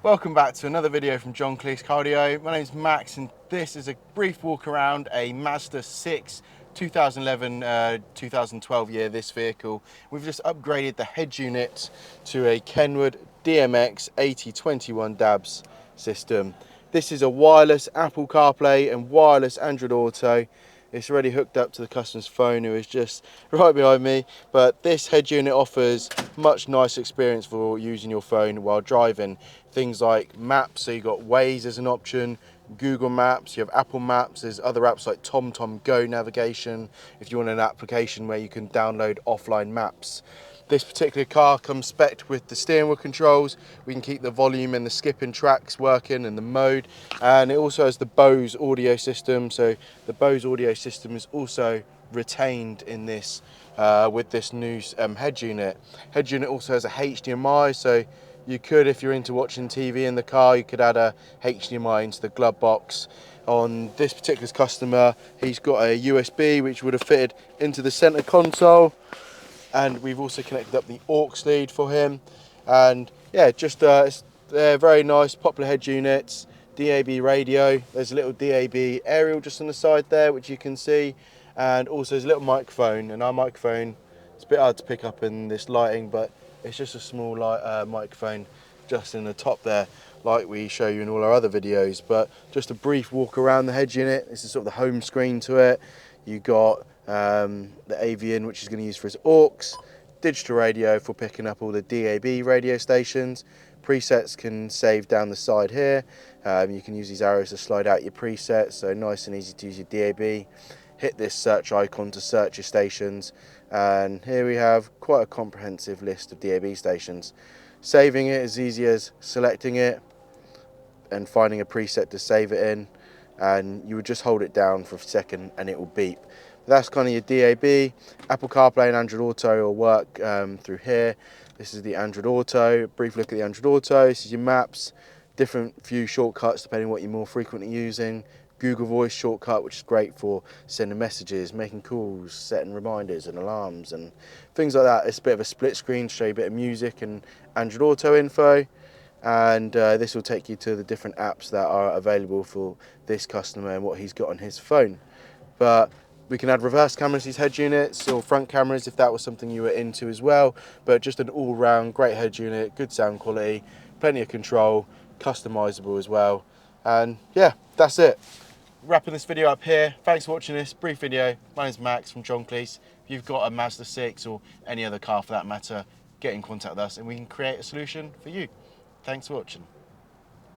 Welcome back to another video from John Kleis Cardio. My name is Max and this is a brief walk around a Mazda6 2011-2012 year, this vehicle. We've just upgraded the head unit to a KENWOOD DMX8021DABS system. This is a wireless Apple CarPlay and wireless Android Auto. It's already hooked up to the customer's phone, who is just right behind me, but this head unit offers much nicer experience for using your phone while driving. Things like maps, so you've got Waze as an option, Google Maps, you have Apple Maps, there's other apps like TomTom Go navigation, if you want an application where you can download offline maps. This particular car comes spec'd with the steering wheel controls. We can keep the volume and the skipping tracks working and the mode. And it also has the Bose audio system. So the Bose audio system is also retained in this with this new head unit. Head unit also has a HDMI. So you could, if you're into watching TV in the car, you could add a HDMI into the glove box. On this particular customer, he's got a USB which would have fitted into the center console. And we've also connected up the aux lead for him. And yeah, they're very nice, popular head units. DAB radio, there's a little DAB aerial just on the side there, which you can see. And also there's a little microphone, and our microphone, it's a bit hard to pick up in this lighting, but it's just a small microphone just in the top there, like we show you in all our other videos. But just a brief walk around the head unit. This is sort of the home screen to it. You got the AV in, which is going to use for his aux, digital radio for picking up all the DAB radio stations. Presets can save down the side here. You can use these arrows to slide out your presets, so nice and easy to use your DAB. Hit this search icon to search your stations, and here we have quite a comprehensive list of DAB stations. Saving it is easy as selecting it and finding a preset to save it in, and you would just hold it down for a second and it will beep. That's kind of your DAB. Apple CarPlay and Android Auto will work through here. This is the Android Auto. Brief look at the Android Auto. This is your maps. Different few shortcuts depending on what you're more frequently using. Google Voice shortcut, which is great for sending messages, making calls, setting reminders and alarms and things like that. It's a bit of a split screen to show you a bit of music and Android Auto info. And this will take you to the different apps that are available for this customer and what he's got on his phone. But we can add reverse cameras to these head units, or front cameras if that was something you were into as well. But just an all-round great head unit, good sound quality, plenty of control, customizable as well. And yeah, that's it. Wrapping this video up here. Thanks for watching this brief video. My name's Max from John Kleis. If you've got a Mazda 6 or any other car for that matter, get in contact with us and we can create a solution for you. Thanks for watching.